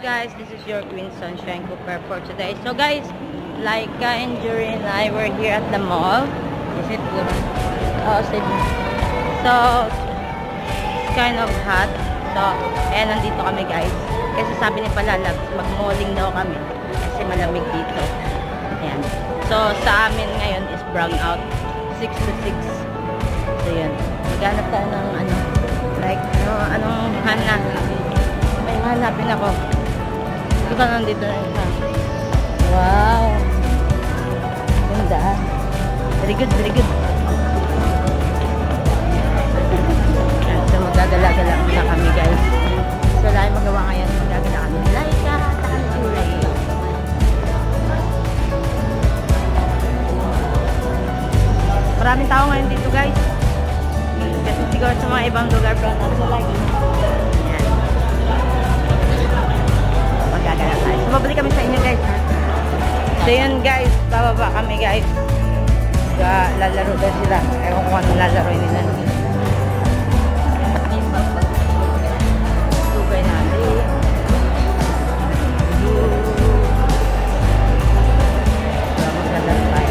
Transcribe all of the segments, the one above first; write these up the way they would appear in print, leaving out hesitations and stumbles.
guys, this is your Queen Sunshine Cooper for today. So guys, Laika and Jury and I were here at the mall. Is it good? Oh, so it's kind of hot. So, ayan, nandito kami guys. Kasi sabi ni Palalabs, mag-malling daw kami. Kasi malamig dito. Ayan. So, sa amin ngayon is brown out. 6 to 6. So, yun. Maghanap tayo ng ano, like, anong hanap. May hanapin ako. Di ba nandito na isa? Wow! Ganda. Very good, very good. So, magagala-gala na kami guys. So, dahil magawa ngayon, magagala kami. Laika, takan Jury. Maraming tao ngayon dito guys. Kasi siguro sa mga ibang lugar pa na sa like. Ayan. Magagala tayo. So, babalik kami sa inyo guys. So, yun guys. Bababa kami guys. Lalaro daw sila. Ewan ko anong lalaro nila. Tugay natin. Maglalaro tayo.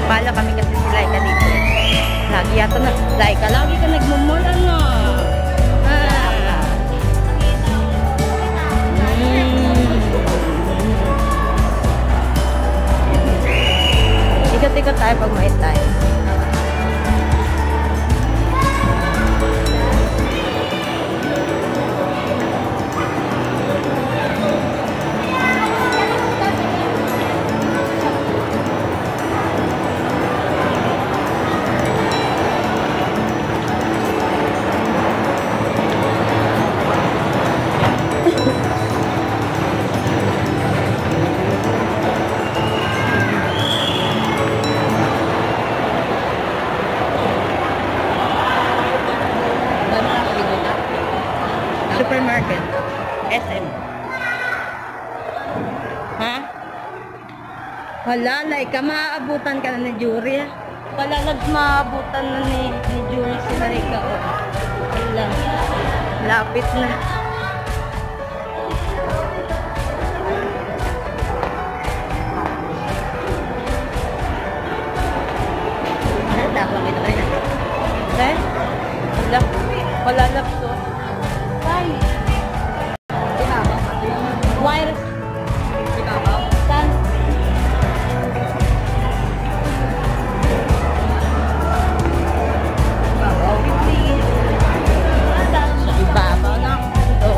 Pala kami kasi si Laika dito. Lagi yata na. Laika, lagi ka nagmumul, ano? Ikot-ikot tayo pag may tayo. Supermarket. SM. Ha? Wala, Laika, maaabutan ka na ni Jury. Palalabs, maaabutan na ni Jury si Laika. Wala. Lapit na. Tapos ito rin. Eh? Wala. Palalabs to. Wire. Saan? Ibabaw ng mundo.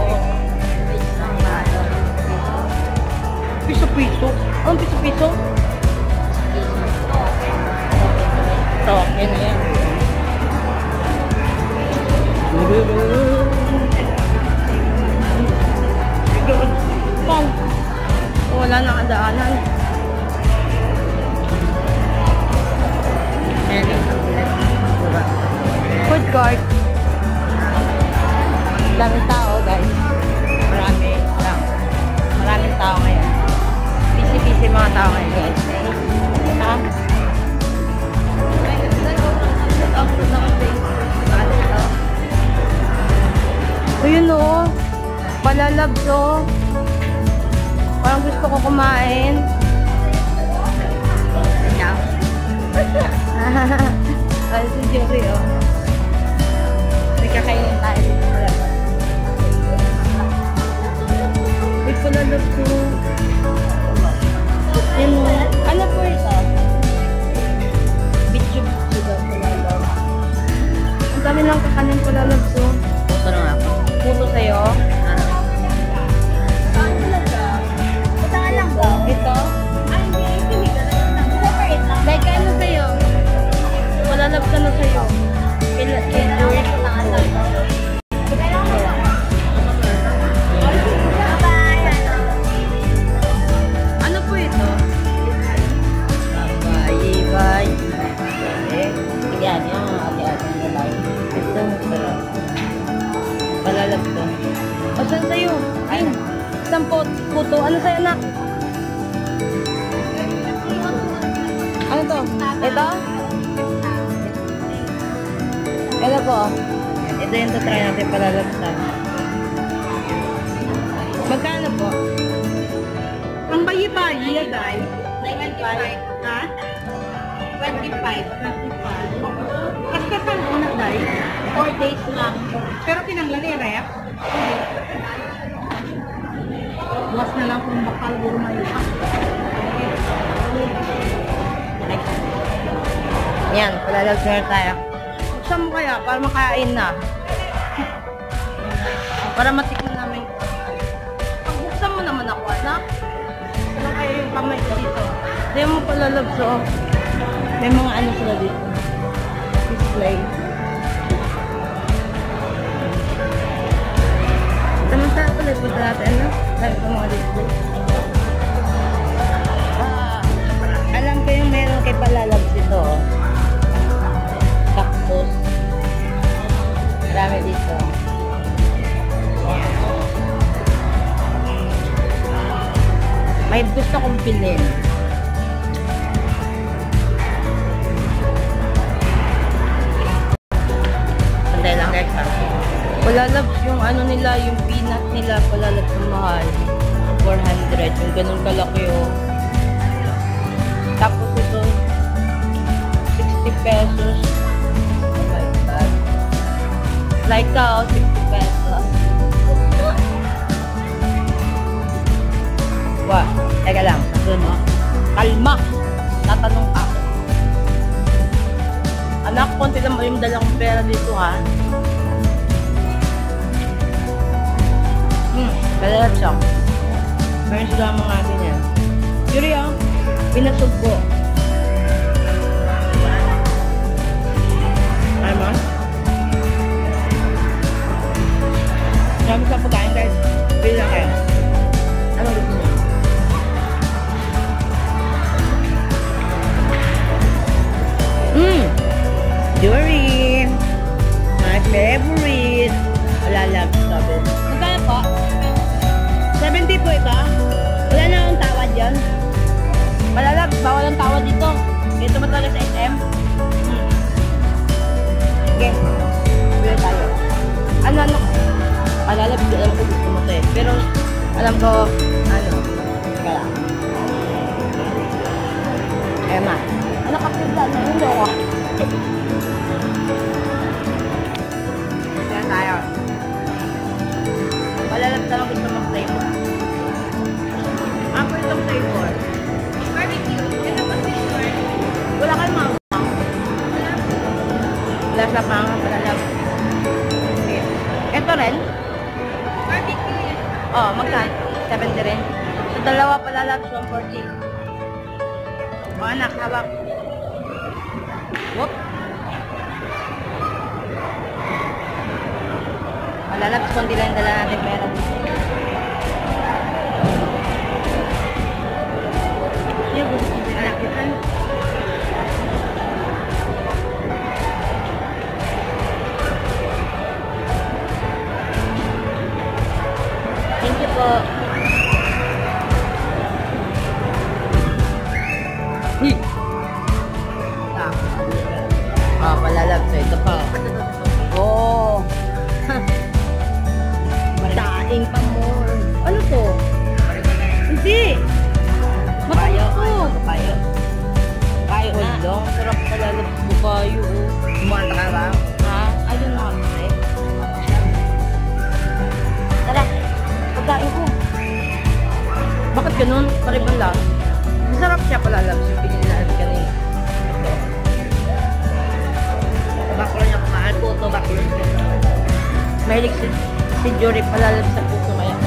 Piso-piso? Ang piso-piso? So, okay na yan. Wala nang adaanan. Food court. Daming tao guys. Marami lang. Maraming tao ngayon. Busy-busy mga tao ngayon guys. Ha? So yun o. Palalabs o. Parang gusto ko kumain. Ay, si Jury, oh. May kakainin tayo dito pala. May palalab ko. Yan mo. Ano po ito? Bitcho-bitcho daw palalab. Ang dami lang kakanin palalab ko. Puto na nga ako. Puto sa'yo. Ito? Ay, hindi. Ito? Ito po. Ito yung tatry natin palalagsan. Magkano po? Ang bayi-bayi, guys. 25. Ha? 25. Kasi saan una, guys? 4 days lang. Pero tinanggal ni rep. Bukas na lang kung bakal gumay. Yan, palalagsan tayo. Buksan mo kaya para makain na. Para matikman namin. Pag buksan mo naman ako, anak. Ano kayo yung kamay ko dito? Hindi mo palalagso. May mga ano sila dito. Display. Samantala pala, punta natin, ano? Sabi ko mga display. Alam ko yung meron kay palalabs ito. Cactus. Marami dito. May gusto kong bilhin. Sandali lang guys ha. Palalabs yung ano nila, yung peanut nila, palalabs yung mahal. 400. Yung ganun kalaki oh. Tapos ito, 60 pesos. Oh my God. Like ka, 60 pesos. Wah, teka lang. Doon, oh. Kalma. Tatanong ka. Anak, konti lang ba yung dalang pera dito, ha? Balat siya. Meron sila mga ganyan. Yuri, oh. Pinasog ko. Ay mo? Marami sa pagkain guys. Bilang kayo. Anong gusto niyo? Yuri! My favorite! Wala lang. Sabi. Magkano po? 70 po ito. Wala na akong tawad yan. Malalab, bawal ang tawad dito. Ito ba talaga sa SM? Okay. Bila tayo. Ano? Malalab, alam ko gusto mo ito eh. Pero, alam ko, ano. Teka lang. Emma. Ano kapitla na yun ako? Kaya tayo. Malalab talaga gusto mag-flavor. Ako itong flavor. Barbecue. Ito pa flavor. Wala kayo mga wala sa mga palalab. Okay. Ito rin. Barbecue. Oh, magkano? 70 rin. Sa dalawa palalab, 140. O anak, hawak. Whoop. Palalab, kundi lang dala natin pera. Thank you po. Uy! Palalab. So, ito pa. Oh! Daing pa more. Ano to? Hindi! Papayo. Papayo. Papayo na. Long. Sarap palalab sa bukayo. Kumanta ka ba? Ha? Ayun na kasi. Tara. Pagkain ko. Bakit ganun? Paribang lang. Masarap siya palalab. Yung pinili natin kanina. Ito. Baklo niya kumahan po ito. Baklo niya. Mahilig si Jory palalab sa puso kaya.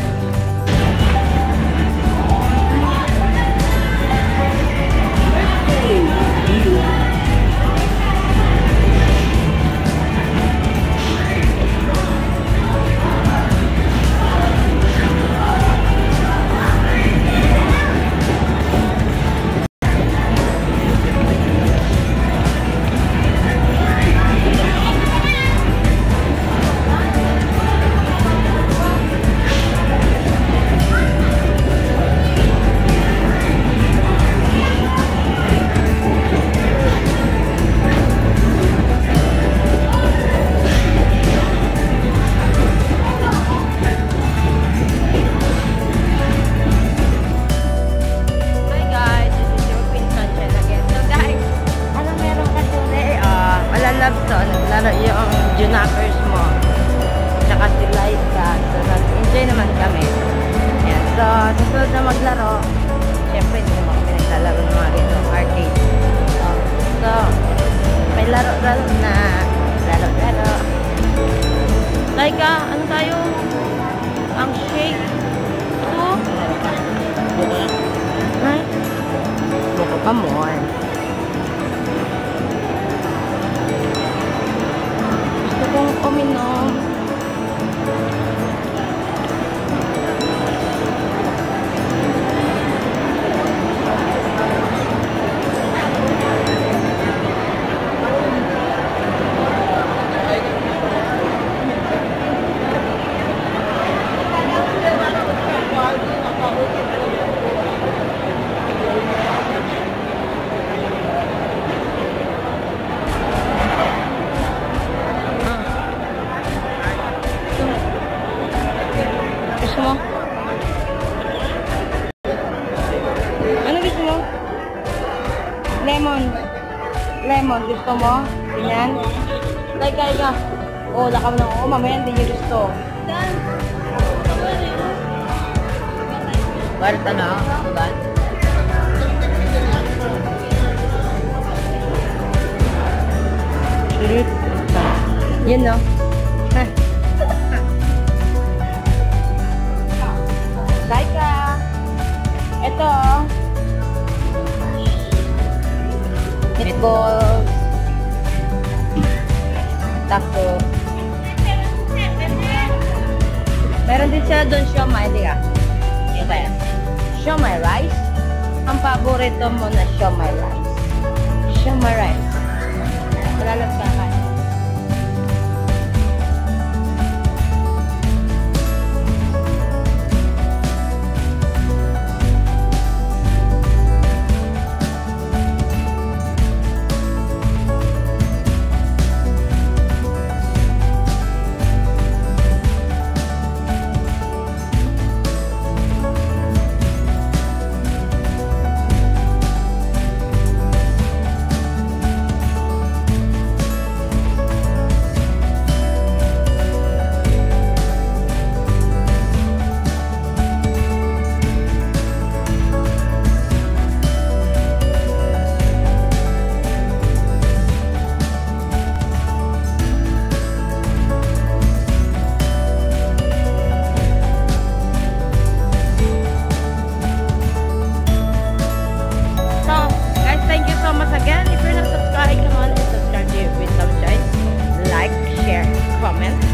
susunod na maglaro, syempre hindi naman kami naglalaro ng mga ganito, arcade. So, may laro-laro na. Laro-laro. Like, ano tayo? Ang shake. Ito. Ay. Buko pa mo. Gusto kong uminom. Gusto mo? Ano gusto mo? Lemon. Lemon, gusto mo? Ganyan? Ka. Oh, lakam na ako. Mamaya hindi niyo gusto. Barta na. Ban? Sulit. Yan, no? Laika. Ito. Meatballs. Taco. Meron din sila doon siomai, di ka? Ano ba yan? Siomai rice. Ang paborito mo na siomai rice. Siomai rice. Wala lang sa akin. Again, if you're not subscribed, come on and subscribe to your Wisdom Choice. Like, share, comment.